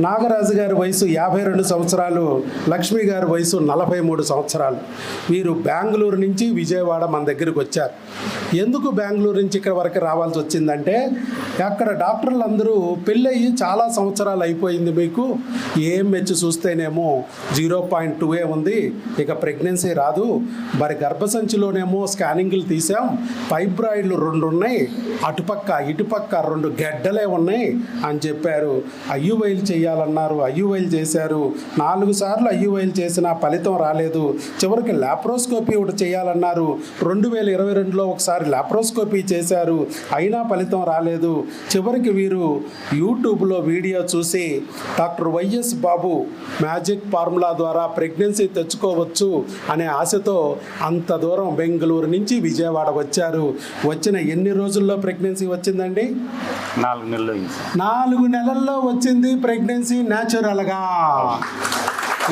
నాగరాజు గారి వయసు 52 సంవత్సరాలు, లక్ష్మి గారి వయసు 43 సంవత్సరాలు. వీరు బెంగళూరు నుంచి విజయవాడ మన దగ్గరికి వచ్చారు. ఎందుకు బెంగళూరు నుంచి ఇక్కడ వరకు రావాల్సి వచ్చిందంటే, అక్కడ డాక్టర్లు అందరూ పెళ్ళయి చాలా సంవత్సరాలు అయిపోయింది, మీకు ఏఎంహెచ్ చూస్తేనేమో 0.2 ఉంది, ఇక ప్రెగ్నెన్సీ రాదు, మరి గర్భసంచిలోనేమో స్కానింగ్లు తీసాం, ఫైబ్రాయిడ్లు 2 ఉన్నాయి, అటుపక్క ఇటుపక్క 2 గెడ్డలే ఉన్నాయి అని చెప్పారు. ఐయువైలు చేయాలన్నారు, ఐయువైలు చేశారు. 4 సార్లు ఐయువైలు చేసినా ఫలితం రాలేదు. చివరికి లాప్రోస్కోపీ ఒకటి చేయాలన్నారు. 2022లో ఒకసారి లాప్రోస్కోపీ చేశారు, అయినా ఫలితం రాలేదు. చివరికి వీరు యూట్యూబ్లో వీడియో చూసి డాక్టర్ వైఎస్ బాబు మ్యాజిక్ ఫార్ములా ద్వారా ప్రెగ్నెన్సీ తెచ్చుకోవచ్చు అనే ఆశతో అంత దూరం బెంగళూరు నుంచి విజయవాడ వచ్చారు. వచ్చిన ఎన్ని రోజుల్లో ప్రెగ్నెన్సీ వచ్చిందండి? 4 నెలల్లో వచ్చింది ప్రెగ్నెన్సీ న్యాచురల్గా.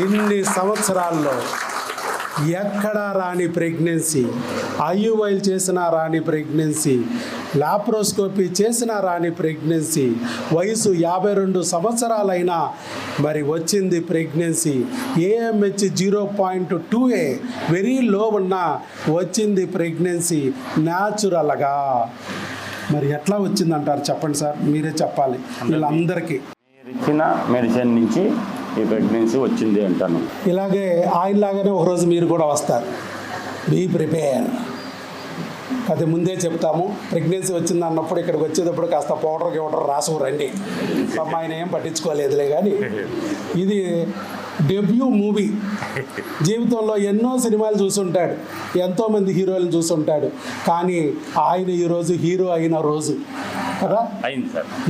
ఇన్ని సంవత్సరాల్లో ఎక్కడా రాని ప్రెగ్నెన్సీ, ఐయువైల్ చేసినా రాని ప్రెగ్నెన్సీ, లాప్రోస్కోపీ చేసినా రాని ప్రెగ్నెన్సీ, వయసు 52 సంవత్సరాలైనా మరి వచ్చింది ప్రెగ్నెన్సీ. ఏఎంహెచ్ 0.2 వెరీ లో ఉన్నా వచ్చింది ప్రెగ్నెన్సీ న్యాచురల్గా. మరి ఎట్లా వచ్చిందంటారు చెప్పండి సార్, మీరే చెప్పాలి వీళ్ళందరికీ. మీరు ఇచ్చిన మెడిసిన్ నుంచి ఈ ప్రెగ్నెన్సీ వచ్చింది అంటాను. ఇలాగే ఆయిల్ లాగానే ఒకరోజు మీరు కూడా వస్తారు. Be prepare. అది ముందే చెప్తాము, ప్రెగ్నెన్సీ వచ్చింది అన్నప్పుడు ఇక్కడికి వచ్చేటప్పుడు కాస్త పౌడర్ రాసుకు రండి. అమ్మాయిని ఏం పట్టించుకోలేదులే, కానీ ఇది డెబ్యూ మూవీ. జీవితంలో ఎన్నో సినిమాలు చూసుంటాడు, ఎంతోమంది హీరోలను చూసుంటాడు, కానీ ఆయన ఈరోజు హీరో అయిన రోజు కదా.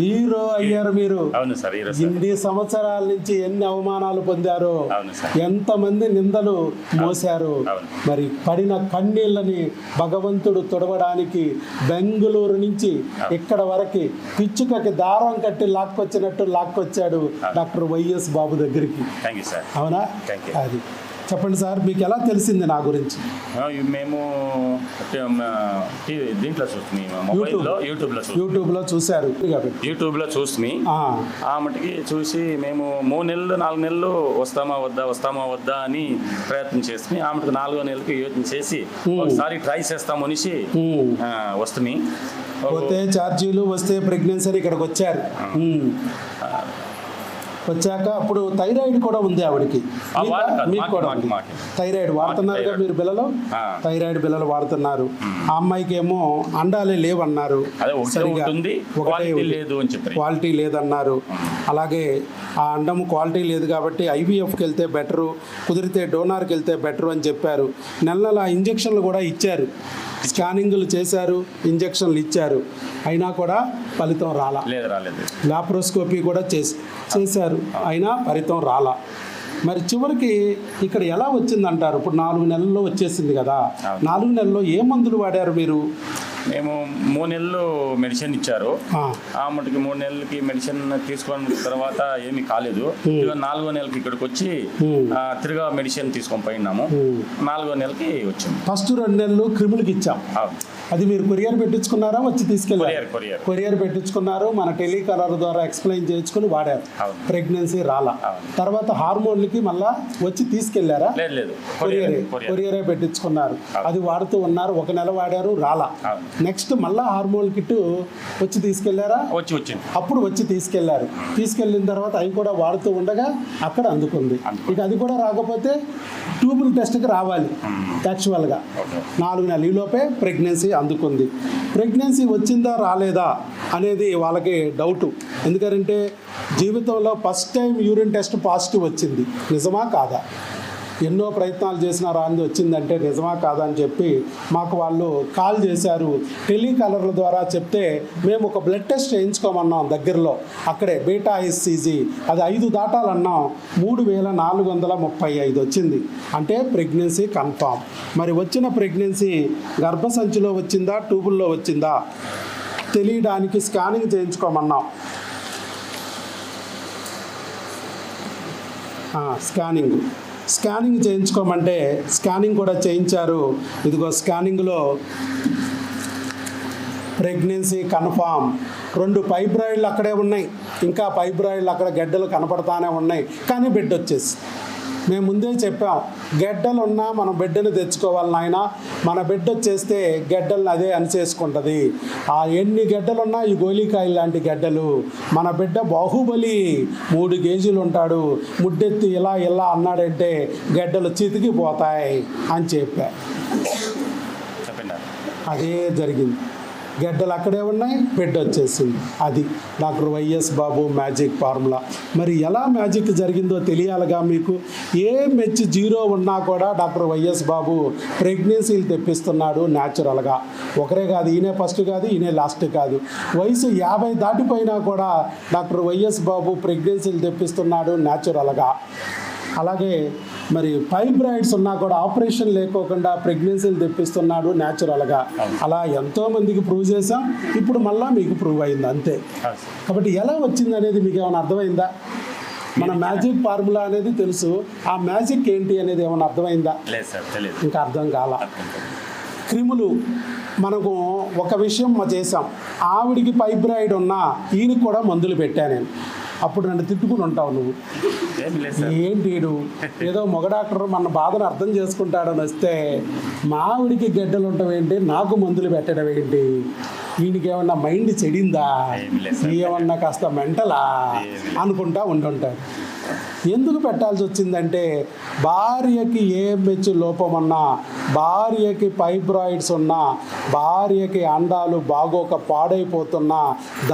హీరో అయ్యారు మీరు. ఇన్ని సంవత్సరాల నుంచి ఎన్ని అవమానాలు పొందారో, ఎంతమంది నిందలు మోసారు. మరి పడిన కన్నీళ్ళని భగవంతుడు తుడవడానికి బెంగళూరు నుంచి ఇక్కడ వరకు పిచ్చుకకి దారం కట్టి లాక్కొచ్చినట్టు లాక్కొచ్చాడు డాక్టర్ వైఎస్ బాబు దగ్గరికి. అవునా? అది చెప్పండి సార్, మీకు ఎలా తెలిసింది నా గురించి? మేము దీంట్లో యూట్యూబ్లో చూశారు. యూట్యూబ్లో చూసి ఆ మటుకి చూసి మేము 3 నెలలు 4 నెలలు వస్తామా వద్దా అని ప్రయత్నం చేసి ఆ మటుకు 4వ నెలకి యోచన చేసి ఒకసారి ట్రై చేస్తాం అనేసి వస్తుంది. పోతే ఛార్జీలు వస్తే ప్రెగ్నెన్సీ ఇక్కడికి వచ్చారు. వచ్చాక అప్పుడు థైరాయిడ్ కూడా ఉంది ఆవిడకి, మీకు కూడా థైరాయిడ్ వాడుతున్నారు మీరు బిళ్ళలు, థైరాయిడ్ బిళ్ళలు వాడుతున్నారు. ఆ అమ్మాయికి ఏమో అండాలే లేవన్నారు, సరిగా క్వాలిటీ లేదన్నారు. అలాగే ఆ అండం క్వాలిటీ లేదు కాబట్టి ఐవీఎఫ్కి వెళ్తే బెటరు, కుదిరితే డోనార్కి వెళ్తే బెటరు అని చెప్పారు. నెల ఇంజక్షన్లు కూడా ఇచ్చారు, స్కానింగ్లు చేశారు, ఇంజక్షన్లు ఇచ్చారు, అయినా కూడా ఫలితం రాలా. లాప్రోస్కోపీ కూడా చేశారు, అయినా ఫలితం రాలా. మరి చివరికి ఇక్కడ ఎలా వచ్చిందంటారు? ఇప్పుడు 4 నెలల్లో వచ్చేసింది కదా, 4 నెలల్లో ఏ మందులు వాడారు మీరు? మేము 3 నెలలు మెడిసిన్ ఇచ్చారు. ఆ మటుకి 3 నెలలకి మెడిసిన్ తీసుకున్న తర్వాత ఏమీ కాలేదు. 4వ నెలకి ఇక్కడికి వచ్చి తిరిగా మెడిసిన్ తీసుకొని పోయినాము. 4వ నెలకి వచ్చింది. ఫస్ట్ 2 నెలలు క్రిములకి ఇచ్చాం. అది మీరు కొరియర్ పెట్టించుకున్నారా, వచ్చి తీసుకెళ్ళారు? కొరియర్ పెట్టించుకున్నారు, మన టెలికాలర్ ద్వారా ఎక్స్ప్లెయిన్ చేయించుకుని వాడారు. ప్రెగ్నెన్సీ రాలా. తర్వాత హార్మోన్లకి మళ్ళా వచ్చి తీసుకెళ్లారా? కొరియరే పెట్టించుకున్నారు, అది వాడుతూ ఉన్నారు. 1 నెల వాడారు, రాలా. నెక్స్ట్ మళ్ళా హార్మోన్ కిట్ వచ్చి తీసుకెళ్లారా? అప్పుడు వచ్చి తీసుకెళ్లారు. తీసుకెళ్లిన తర్వాత అవి కూడా వాడుతూ ఉండగా అక్కడ అందుకుంది. ఇక అది కూడా రాకపోతే ట్యూబుల్ టెస్ట్కి రావాలి. యాక్చువల్గా 4 నెలల ఈలోపే ప్రెగ్నెన్సీ అందుకుంది. ప్రెగ్నెన్సీ వచ్చిందా రాలేదా అనేది వాళ్ళకి డౌటు. ఎందుకంటే జీవితంలో first time urine test positive వచ్చింది, నిజమా కాదా? ఎన్నో ప్రయత్నాలు చేసినా రాంది వచ్చిందంటే నిజమా కాదా అని చెప్పి మాకు వాళ్ళు కాల్ చేశారు. టెలికాలర్ల ద్వారా చెప్తే మేము ఒక బ్లడ్ టెస్ట్ చేయించుకోమన్నాం దగ్గరలో, అక్కడే బీటా హెచ్సిజి, అది 5 దాటాలన్నాం. 3435 వచ్చింది, అంటే ప్రెగ్నెన్సీ కన్ఫామ్. మరి వచ్చిన ప్రెగ్నెన్సీ గర్భసంచిలో వచ్చిందా, ట్యూబుల్లో వచ్చిందా తెలియడానికి స్కానింగ్ చేయించుకోమన్నాం. స్కానింగ్ చేయించుకోమంటే స్కానింగ్ కూడా చేయించారు. ఇదిగో స్కానింగ్లో ప్రెగ్నెన్సీ కన్ఫామ్. 2 ఫైబ్రాయిడ్లు అక్కడే ఉన్నాయి, ఇంకా ఫైబ్రాయిడ్లు అక్కడ గడ్డలు కనపడతానే ఉన్నాయి, కానీ బిడ్డ వచ్చేసి. మేము ముందే చెప్పాం, గడ్డలు ఉన్నా మనం బిడ్డను తెచ్చుకోవాలి నాయన. మన బిడ్డ వచ్చేస్తే గడ్డలను అదే అనిచేసుకుంటుంది. ఆ ఎన్ని గడ్డలున్నా ఈ గోలికాయలు లాంటి గడ్డలు. మన బిడ్డ బాహుబలి 3 కేజీలు ఉంటాడు, ముడ్డెత్తి ఇలా ఇలా అన్నాడంటే గడ్డలు చితికిపోతాయి అని చెప్పా. అదే జరిగింది. గడ్డలు అక్కడే ఉన్నాయి, బిడ్డ వచ్చేసింది. అది డాక్టర్ వైఎస్ బాబు మ్యాజిక్ ఫార్ములా. మరి ఎలా మ్యాజిక్ జరిగిందో తెలియాలిగా మీకు. AMH 0 ఉన్నా కూడా డాక్టర్ వైఎస్ బాబు ప్రెగ్నెన్సీలు తెప్పిస్తున్నాడు న్యాచురల్గా. ఒకరే కాదు, ఈయనే ఫస్ట్ కాదు, ఈయనే లాస్ట్ కాదు. వయసు 50 దాటిపోయినా కూడా డాక్టర్ వైఎస్ బాబు ప్రెగ్నెన్సీలు తెప్పిస్తున్నాడు న్యాచురల్గా. అలాగే మరి ఫైబ్రాయిడ్స్ ఉన్నా కూడా ఆపరేషన్ లేకోకుండా ప్రెగ్నెన్సీలు తెప్పిస్తున్నాడు న్యాచురల్గా. అలా ఎంతోమందికి ప్రూవ్ చేసాం, ఇప్పుడు మళ్ళీ మీకు ప్రూవ్ అయింది అంతే. కాబట్టి ఎలా వచ్చింది అనేది మీకు ఏమైనా అర్థమైందా? మన మ్యాజిక్ ఫార్ములా అనేది తెలుసు, ఆ మ్యాజిక్ ఏంటి అనేది ఏమైనా అర్థమైందా? ఇంకా అర్థం కాల. క్రిములు మనకు ఒక విషయం చేసాం, ఆవిడికి ఫైబ్రాయిడ్ ఉన్నా ఈయనకి కూడా మందులు పెట్టా నేను. అప్పుడు నన్ను తిట్టుకుని ఉంటావు నువ్వు, ఏంటి ఏదో మగ డాక్టర్ మన బాధను అర్థం చేసుకుంటాడని వస్తే మా ఆవిడికి గడ్డలు ఉండటం ఏంటి, నాకు మందులు పెట్టడం ఏంటి, ఈయనకి ఏమన్నా మైండ్ చెడిందా, ఏమన్నా కాస్త మెంటలా అనుకుంటా ఉంటుంటాడు. ఎందుకు పెట్టాల్సి వచ్చిందంటే భార్యకి AMH లోపం ఉన్నా, భార్యకి ఫైబ్రాయిడ్స్ ఉన్నా, భార్యకి అండాలు బాగోక పాడైపోతున్నా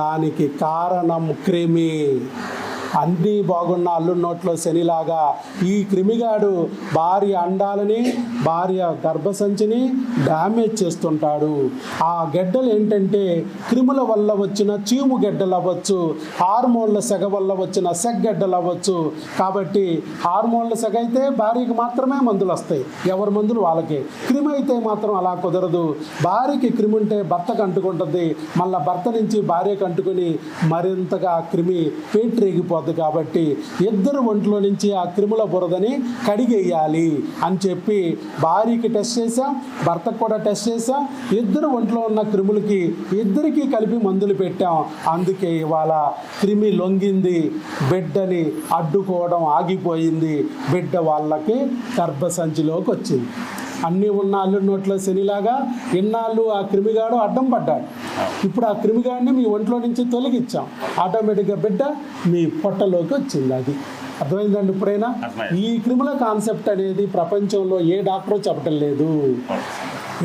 దానికి కారణం క్రిమి. అన్నీ బాగున్న అల్లు నోట్లో శనిలాగా ఈ క్రిమిగాడు భార్య అండాలని, భార్య గర్భసంచిని డ్యామేజ్ చేస్తుంటాడు. ఆ గడ్డలు ఏంటంటే క్రిముల వల్ల వచ్చిన చీము గడ్డలు అవ్వచ్చు, హార్మోన్ల సెగ వల్ల వచ్చిన గడ్డలు అవ్వచ్చు. కాబట్టి హార్మోన్ల సెగ అయితే భార్యకి మాత్రమే మందులు వస్తాయి, ఎవరి మందులు వాళ్ళకి. క్రిమి అయితే మాత్రం అలా కుదరదు. భార్యకి క్రిమి ఉంటే భర్తకు అంటుకుంటుంది, మళ్ళీ భర్త నుంచి భార్యకు అంటుకుని మరింతగా క్రిమి పేట్రేగిపోతుంది. కాబట్టి ఇద్దరు ఒంట్లో నుంచి ఆ క్రిముల బురదని కడిగేయాలి అని చెప్పి భార్యకి టెస్ట్ చేసాం, భర్తకు కూడా టెస్ట్ చేసాం. ఇద్దరు ఒంట్లో ఉన్న క్రిములకి ఇద్దరికి కలిపి మందులు పెట్టాం. అందుకే ఇవాళ క్రిమి లొంగింది, బిడ్డని అడ్డుకోవడం ఆగిపోయింది, బిడ్డ వాళ్ళకి గర్భసంచిలోకి వచ్చింది. అన్నీ ఉన్న అల్లు నోట్లో శనిలాగా ఇన్నాళ్ళు ఆ క్రిమిగాడు అడ్డం పడ్డాడు. ఇప్పుడు ఆ క్రిమిగాడిని మీ ఒంట్లో నుంచి తొలగించాం, ఆటోమేటిక్గా బిడ్డ మీ పొట్టలోకి వచ్చింది. అది అర్థమైందండి ఇప్పుడైనా? ఈ క్రిముల కాన్సెప్ట్ అనేది ప్రపంచంలో ఏ డాక్టరు చెప్పటం లేదు.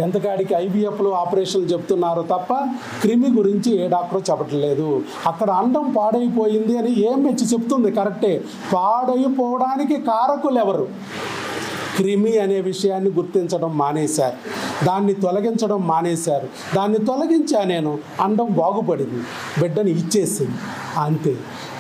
ఎంతకాడికి IVFలు ఆపరేషన్లు చెప్తున్నారు తప్ప క్రిమి గురించి ఏ డాక్టరు చెప్పటం లేదు. అక్కడ అండం పాడైపోయింది అని AMH చెప్తుంది, కరెక్టే. పాడైపోవడానికి కారకులు ఎవరు? క్రిమి అనే విషయాన్ని గుర్తించడం మానేశారు, దాన్ని తొలగించడం మానేశారు. దాన్ని తొలగించా నేను, అండం బాగుపడింది, బిడ్డని ఇచ్చేసింది అంతే.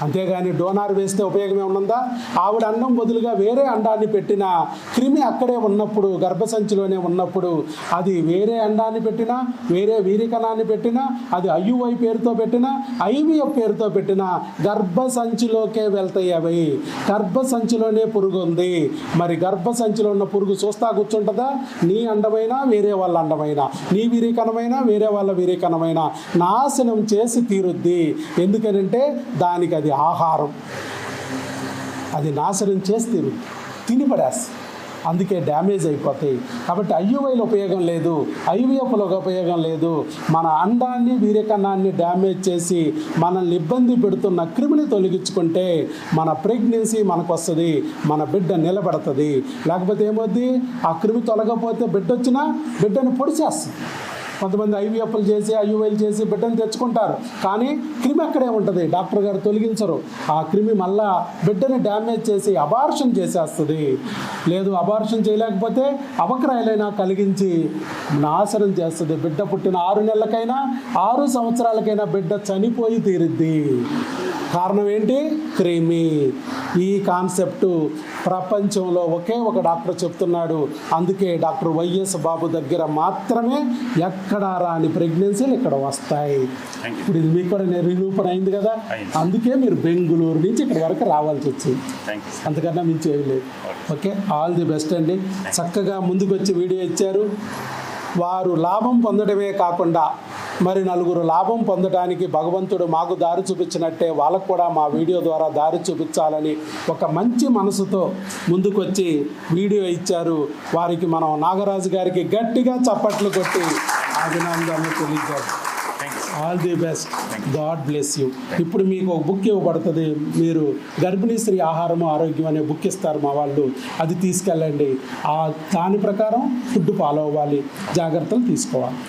అంతేగాని డోనార్ వేస్తే ఉపయోగమే ఉన్నదా? ఆవిడ అండం బదులుగా వేరే అండాన్ని పెట్టినా క్రిమి అక్కడే ఉన్నప్పుడు, గర్భసంచిలోనే ఉన్నప్పుడు, అది వేరే అండాన్ని పెట్టినా, వేరే వీరికణాన్ని పెట్టినా, అది IUI పేరుతో పెట్టినా, IVF పేరుతో పెట్టినా గర్భసంచిలోకే వెళ్తాయి. అవి గర్భసంచిలోనే పురుగు ఉంది. మరి గర్భసంచిలో ఉన్న పురుగు చూస్తా కూర్చుంటుందా? నీ అండమైనా వేరే వాళ్ళ అండమైనా, నీ వీరికణమైనా వేరే వాళ్ళ వీరికణమైనా నాశనం చేసి తీరుద్ది. ఎందుకనంటే దానికి అది ఆహారం, అది నాశనం చేసి తీరుద్ది, తిని పడేస్తుంది. అందుకే డ్యామేజ్ అయిపోతాయి. కాబట్టి IUIలో ఉపయోగం లేదు, IVFలో ఉపయోగం లేదు. మన అండాన్ని వీర్యకణాన్ని డ్యామేజ్ చేసి మనల్ని ఇబ్బంది పెడుతున్న క్రిమిని తొలగించుకుంటే మన ప్రెగ్నెన్సీ మనకు వస్తుంది, మన బిడ్డ నిలబడుతుంది. లేకపోతే ఏమవుద్ది? ఆ క్రిమి తొలగకపోతే బిడ్డ వచ్చినా బిడ్డను పొడిచేస్తుంది. కొంతమంది IVFలు చేసి IUIలు చేసి బిడ్డను తెచ్చుకుంటారు, కానీ క్రిమి అక్కడే ఉంటుంది, డాక్టర్ గారు తొలగించరు. ఆ క్రిమి మళ్ళా బిడ్డని డ్యామేజ్ చేసి అబార్షన్ చేసేస్తుంది. లేదు, అబార్షన్ చేయలేకపోతే అవక్రాయాలైనా కలిగించి నాశనం చేస్తుంది. బిడ్డ పుట్టిన 6 నెలలకైనా 6 సంవత్సరాలకైనా బిడ్డ చనిపోయి తీరుద్ది. కారణం ఏంటి? క్రిమి. ఈ కాన్సెప్టు ప్రపంచంలో ఒకే ఒక డాక్టర్ చెప్తున్నాడు. అందుకే డాక్టర్ వైఎస్ బాబు దగ్గర మాత్రమే ఎక్కడా రాని ప్రెగ్నెన్సీలు ఇక్కడ వస్తాయి. ఇప్పుడు ఇది మీకు కూడా నిరూపణ అయింది కదా. అందుకే మీరు బెంగుళూరు నుంచి ఇక్కడ వరకు రావాల్సి వచ్చింది, అంతకన్నా మించి ఏమి లేదు. ఓకే, ఆల్ ది బెస్ట్ అండి. చక్కగా ముందుకు వచ్చి వీడియో ఇచ్చారు. వారు లాభం పొందడమే కాకుండా మరి నలుగురు లాభం పొందడానికి భగవంతుడు మాకు దారి చూపించినట్టే వాళ్ళకు కూడా మా వీడియో ద్వారా దారి చూపించాలని ఒక మంచి మనసుతో ముందుకొచ్చి వీడియో ఇచ్చారు. వారికి మనం నాగరాజు గారికి గట్టిగా చప్పట్లు కొట్టి అభినందనలు తెలియజేయాలి. All the best, God bless you. ఇప్పుడు మీకు ఒక బుక్ ఇవ్వబడుతుంది, మీరు గర్భిణీ స్త్రీ ఆహారము ఆరోగ్యం అనే బుక్ ఇస్తారు మా వాళ్ళు, అది తీసుకెళ్ళండి. దాని ప్రకారం ఫుడ్ ఫాలో అవ్వాలి, జాగ్రత్తలు తీసుకోవాలి.